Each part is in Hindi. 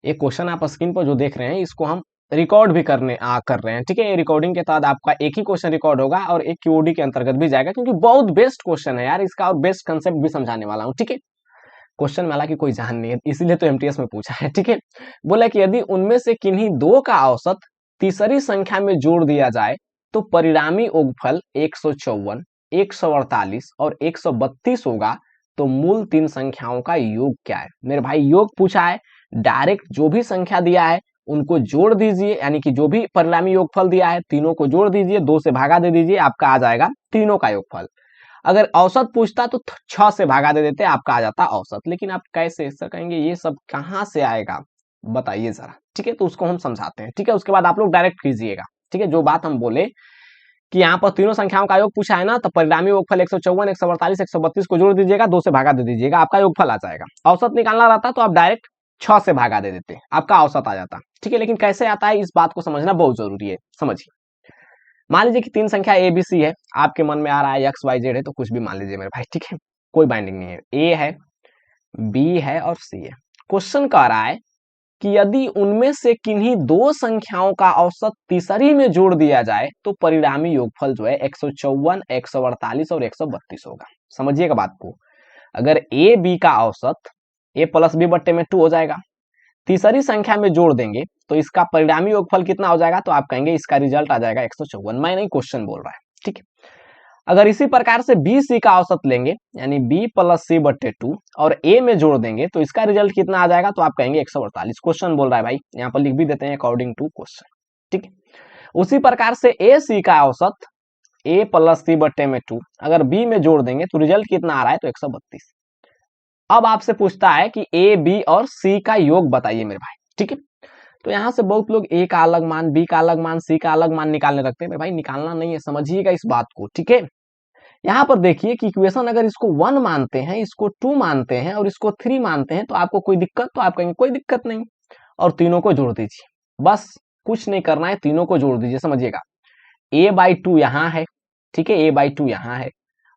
एक क्वेश्चन आप स्क्रीन पर जो देख रहे हैं इसको हम रिकॉर्ड भी कर रहे हैं, ठीक है। ये रिकॉर्डिंग के तहत आपका एक ही क्वेश्चन रिकॉर्ड होगा और एक क्यूओडी के अंतर्गत भी जाएगा, क्योंकि बहुत बेस्ट क्वेश्चन है यार इसका, और बेस्ट कंसेप्ट भी समझाने वाला हूँ, ठीक है। क्वेश्चन में हालांकि कोई जान नहीं है, इसीलिए तो एमटीएस में पूछा है, ठीक है। बोला कि यदि उनमें से किन्हीं दो का औसत तीसरी संख्या में जोड़ दिया जाए तो परिणामी योगफल 154, 148 और 132 होगा, तो मूल तीन संख्याओं का योग क्या है। मेरे भाई योग पूछा है, डायरेक्ट जो भी संख्या दिया है उनको जोड़ दीजिए, यानी कि जो भी परिणामी योगफल दिया है तीनों को जोड़ दीजिए, 2 से भागा दे दीजिए, आपका आ जाएगा तीनों का योगफल। अगर औसत पूछता तो 6 से भागा दे देते, आपका आ जाता औसत। लेकिन आप कैसे सर कहेंगे, ये सब कहां से आएगा बताइए जरा, ठीक है। तो उसको हम समझाते हैं, ठीक है। उसके बाद आप लोग डायरेक्ट कीजिएगा, ठीक है। जो बात हम बोले कि यहाँ पर तीनों संख्याओं का योग पूछा है ना, तो परिणामी योगफल 154, 148, 132 को जोड़ दीजिएगा, 2 से भागा दे दीजिएगा, आपका योगफल आ जाएगा। औसत निकालना रहता तो आप डायरेक्ट 6 से भागा दे देते, आपका औसत आ जाता, ठीक है। लेकिन कैसे आता है इस बात को समझना बहुत जरूरी है, समझिए। मान लीजिए कि तीन संख्या ए बी सी है, आपके मन में आ रहा है एक्स वाई जेड है, तो कुछ भी मान लीजिए मेरे भाई, ठीक है। कोई बाइंडिंग नहीं है, ए है, बी है और सी है। क्वेश्चन कह रहा है कि यदि उनमें से किन्हीं दो संख्याओं का औसत तीसरी में जोड़ दिया जाए तो परिणामी योगफल जो है 154, 148 और 132 होगा। समझिएगा बात को। अगर ए बी का औसत ए प्लस बी बट्टे में 2 हो जाएगा, तीसरी संख्या में जोड़ देंगे तो इसका परिणामी योगफल कितना हो जाएगा, तो आप कहेंगे इसका रिजल्ट आ जाएगा 154। मैं नहीं, क्वेश्चन बोल रहा है, ठीक है। अगर इसी प्रकार से बी सी का औसत लेंगे, यानी बी प्लस सी बट्टे 2 और ए में जोड़ देंगे तो इसका रिजल्ट कितना आ जाएगा, तो आप कहेंगे 148। क्वेश्चन बोल रहा है भाई, यहाँ पर लिख भी देते हैं अकॉर्डिंग टू क्वेश्चन, ठीक है। उसी प्रकार से ए सी का औसत ए प्लस सी बट्टे में 2 अगर बी में जोड़ देंगे तो रिजल्ट कितना आ रहा है, तो 132। अब आपसे पूछता है कि ए बी और सी का योग बताइए मेरे भाई, ठीक है। तो यहां से बहुत लोग ए का अलग मान, बी का अलग मान, सी का अलग मान निकालने लगते हैं। मेरे भाई निकालना नहीं है, समझिएगा इस बात को, ठीक है। यहाँ पर देखिए कि इक्वेशन अगर इसको 1 मानते हैं, इसको 2 मानते हैं और इसको 3 मानते हैं तो आपको कोई दिक्कत, तो आप कहेंगे कोई दिक्कत नहीं, और तीनों को जोड़ दीजिए, बस कुछ नहीं करना है, तीनों को जोड़ दीजिए। समझिएगा a/2 यहाँ है, ठीक है, a/2 यहाँ है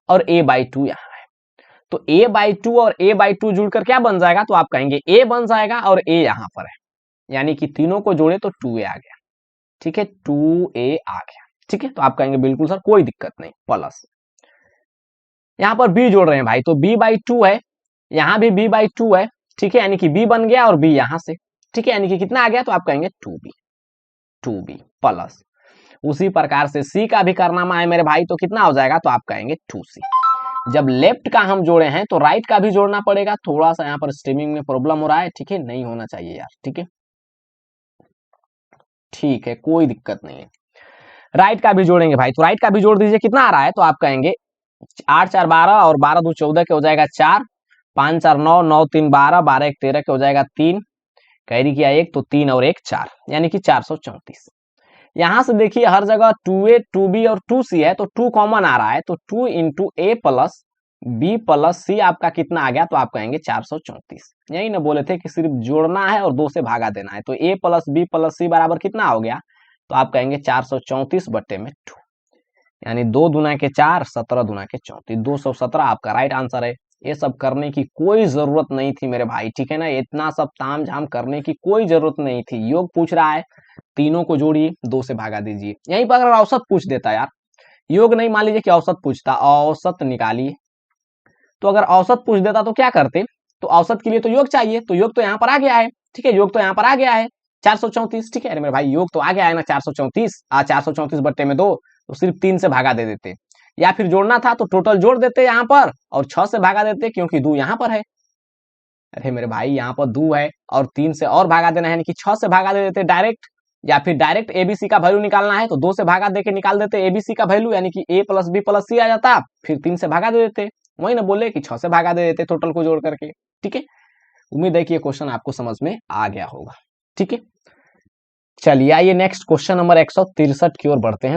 और a/2 यहाँ है, तो a/2 और a/2 जुड़कर क्या बन जाएगा, तो आप कहेंगे a बन जाएगा और a यहाँ पर है, यानी कि तीनों को जोड़े तो 2a आ गया, ठीक है, 2a आ गया, ठीक है। तो आप कहेंगे बिल्कुल सर कोई दिक्कत नहीं, प्लस यहाँ पर b जोड़ रहे हैं भाई, तो b/2 है, यहाँ भी b/2 है, ठीक है, यानी कि b बन गया और b यहाँ से, ठीक है, यानी कि कितना आ गया, तो आप कहेंगे 2b प्लस उसी प्रकार से c का भी करना है मेरे भाई, तो कितना हो जाएगा, तो आप कहेंगे 2c। जब लेफ्ट का हम जोड़े हैं तो राइट का भी जोड़ना पड़ेगा। थोड़ा सा यहाँ पर स्ट्रीमिंग में प्रॉब्लम हो रहा है, ठीक है, नहीं होना चाहिए यार, ठीक है, ठीक है, कोई दिक्कत नहीं है। राइट का भी जोड़ेंगे भाई, तो राइट का भी जोड़ दीजिए, कितना आ रहा है, तो आप कहेंगे 8×4 12 और 12×2 14 के हो जाएगा 4, 5×4 9, 9×3 12, 12×1 13 के हो जाएगा 3, कैरी किया 1 तो 3 और 1 4, यानी कि 434। यहां से देखिए हर जगह 2a 2b और 2c है, तो 2 कॉमन आ रहा है, तो 2 × a plus b plus c आपका कितना आ गया, तो आप कहेंगे 434। यही ना बोले थे कि सिर्फ जोड़ना है और 2 से भागा देना है, तो a plus b plus c बराबर कितना हो गया, तो आप कहेंगे 434 बट्टे में 2, यानी 2 दूना के 4, 17 दूना के 34, 217 आपका राइट आंसर है। ये सब करने की कोई जरूरत नहीं थी मेरे भाई, ठीक है ना, इतना सब ताम झाम करने की कोई जरूरत नहीं थी। योग पूछ रहा है, तीनों को जोड़िए, 2 से भागा दीजिए। यहीं पर अगर औसत पूछ देता यार, योग नहीं, मान लीजिए कि औसत पूछता, औसत निकालिए, तो अगर औसत पूछ देता तो क्या करते, तो औसत के लिए तो योग चाहिए, तो योग तो यहाँ पर आ गया है, ठीक है, योग तो यहाँ पर आ गया है 434, ठीक है। अरे मेरे भाई योग तो आ गया है ना 434, 434 बट्टे में 2, तो सिर्फ 3 से भागा दे देते, या फिर जोड़ना था तो टोटल जोड़ देते यहाँ पर और 6 से भागा देते, क्योंकि 2 यहाँ पर है। अरे मेरे भाई यहाँ पर 2 है और 3 से और भागा देना है, यानी कि 6 से भागा दे देते डायरेक्ट, या फिर डायरेक्ट एबीसी का वैल्यू निकालना है तो 2 से भागा देके निकाल देते एबीसी का वैल्यू, यानी कि a प्लस बी प्लस सी आ जाता, फिर 3 से भागा दे देते। वही ना बोले कि 6 से भागा दे देते टोटल को जोड़ करके, ठीक है। उम्मीद है कि ये क्वेश्चन आपको समझ में आ गया होगा, ठीक है। चलिए आइए नेक्स्ट क्वेश्चन नंबर 163 की ओर बढ़ते हैं।